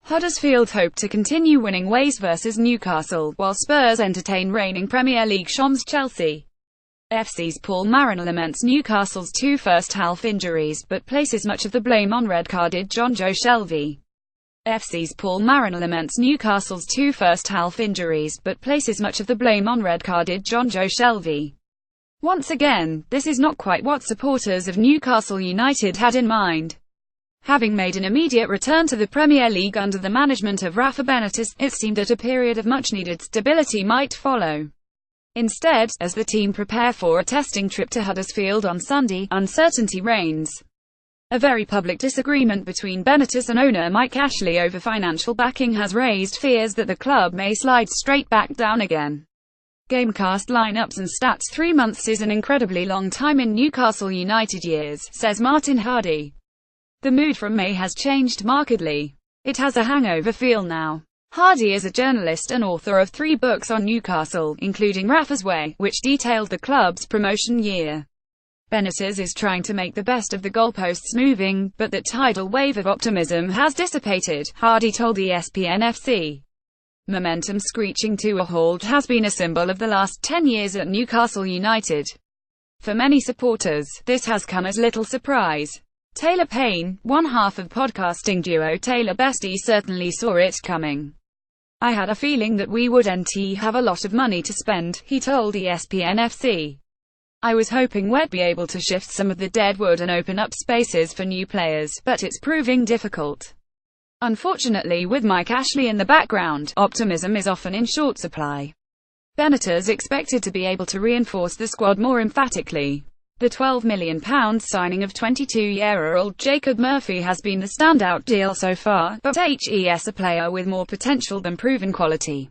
Huddersfield hope to continue winning ways versus Newcastle, while Spurs entertain reigning Premier League champs Chelsea. FC's Paul Marin laments Newcastle's two first-half injuries, but places much of the blame on red-carded Jonjo Shelvey. FC's Paul Marin laments Newcastle's two first-half injuries, but places much of the blame on red-carded Jonjo Shelvey. Once again, this is not quite what supporters of Newcastle United had in mind. Having made an immediate return to the Premier League under the management of Rafa Benitez, it seemed that a period of much-needed stability might follow. Instead, as the team prepare for a testing trip to Huddersfield on Sunday, uncertainty reigns. A very public disagreement between Benitez and owner Mike Ashley over financial backing has raised fears that the club may slide straight back down again. Gamecast lineups and stats. 3 months is an incredibly long time in Newcastle United years, says Martin Hardy. The mood from May has changed markedly. It has a hangover feel now. Hardy is a journalist and author of 3 books on Newcastle, including Rafa's Way, which detailed the club's promotion year. Benitez is trying to make the best of the goalposts moving, but that tidal wave of optimism has dissipated, Hardy told ESPN FC. Momentum screeching to a halt has been a symbol of the last 10 years at Newcastle United. For many supporters, this has come as little surprise. Taylor Payne, one half of podcasting duo Taylor Bestie, certainly saw it coming. "I had a feeling that we would have a lot of money to spend," he told ESPN FC. "I was hoping we'd be able to shift some of the dead wood and open up spaces for new players, but it's proving difficult." Unfortunately, with Mike Ashley in the background, optimism is often in short supply. Benitez expected to be able to reinforce the squad more emphatically. The £12 million signing of 22-year-old Jacob Murphy has been the standout deal so far, but HES a player with more potential than proven quality.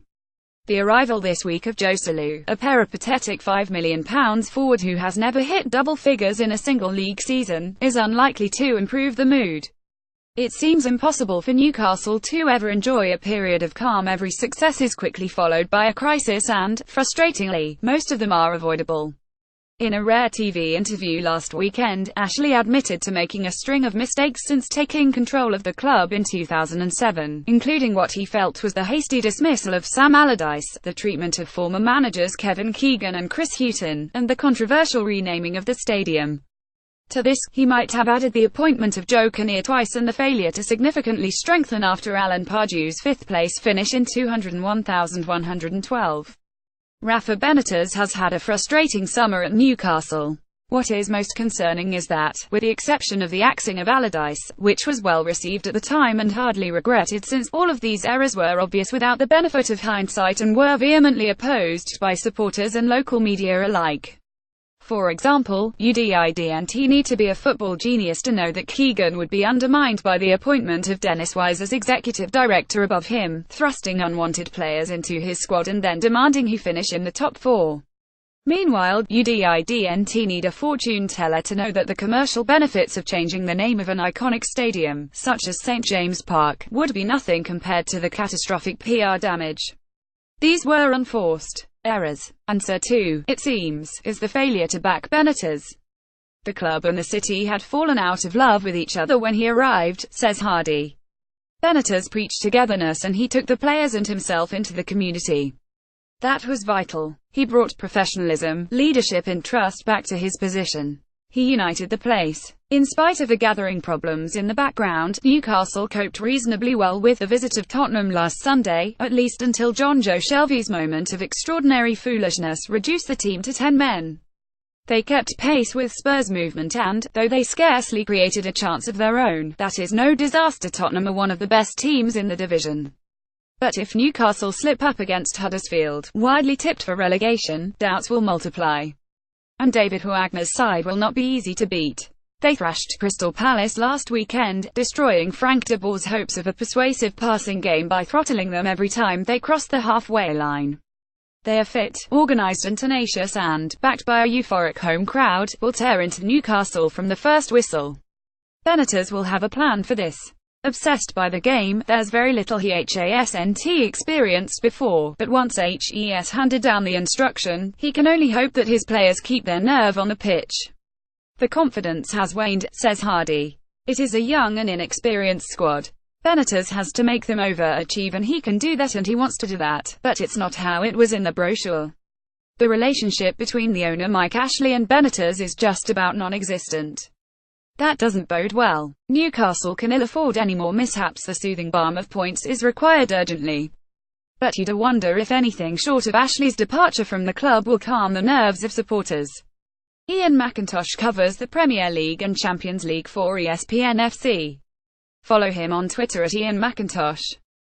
The arrival this week of Joselu, a peripatetic £5 million forward who has never hit double figures in a single league season, is unlikely to improve the mood. It seems impossible for Newcastle to ever enjoy a period of calm. Every success is quickly followed by a crisis and, frustratingly, most of them are avoidable. In a rare TV interview last weekend, Ashley admitted to making a string of mistakes since taking control of the club in 2007, including what he felt was the hasty dismissal of Sam Allardyce, the treatment of former managers Kevin Keegan and Chris Hughton, and the controversial renaming of the stadium. To this, he might have added the appointment of Joe Kinnear twice and the failure to significantly strengthen after Alan Pardew's 5th-place finish in 201,112. Rafa Benitez has had a frustrating summer at Newcastle. What is most concerning is that, with the exception of the axing of Allardyce, which was well received at the time and hardly regretted since all of these errors were obvious without the benefit of hindsight and were vehemently opposed by supporters and local media alike. For example, you didn't need to be a football genius to know that Keegan would be undermined by the appointment of Dennis Wise as executive director above him, thrusting unwanted players into his squad and then demanding he finish in the top 4. Meanwhile, you didn't need a fortune teller to know that the commercial benefits of changing the name of an iconic stadium, such as St. James Park, would be nothing compared to the catastrophic PR damage. These were unforced errors. And so too, it seems, is the failure to back Benitez. The club and the city had fallen out of love with each other when he arrived, says Hardy. Benitez preached togetherness and he took the players and himself into the community. That was vital. He brought professionalism, leadership and trust back to his position. He united the place. In spite of the gathering problems in the background, Newcastle coped reasonably well with the visit of Tottenham last Sunday, at least until Jonjo Shelvey's moment of extraordinary foolishness reduced the team to 10 men. They kept pace with Spurs' movement and, though they scarcely created a chance of their own, that is no disaster. Tottenham are one of the best teams in the division. But if Newcastle slip up against Huddersfield, widely tipped for relegation, doubts will multiply. And David Wagner's side will not be easy to beat. They thrashed Crystal Palace last weekend, destroying Frank de Boer's hopes of a persuasive passing game by throttling them every time they crossed the halfway line. They are fit, organised and tenacious and, backed by a euphoric home crowd, will tear into Newcastle from the first whistle. Benitez will have a plan for this. Obsessed by the game, there's very little he hasn't experienced before, but once HES handed down the instruction, he can only hope that his players keep their nerve on the pitch. The confidence has waned, says Hardy. It is a young and inexperienced squad. Benitez has to make them overachieve, and he can do that, and he wants to do that, but it's not how it was in the brochure. The relationship between the owner Mike Ashley and Benitez is just about non-existent. That doesn't bode well. Newcastle can ill afford any more mishaps. The soothing balm of points is required urgently. But you'd wonder if anything short of Ashley's departure from the club will calm the nerves of supporters. Ian McIntosh covers the Premier League and Champions League for ESPN FC. Follow him on Twitter at Ian McIntosh.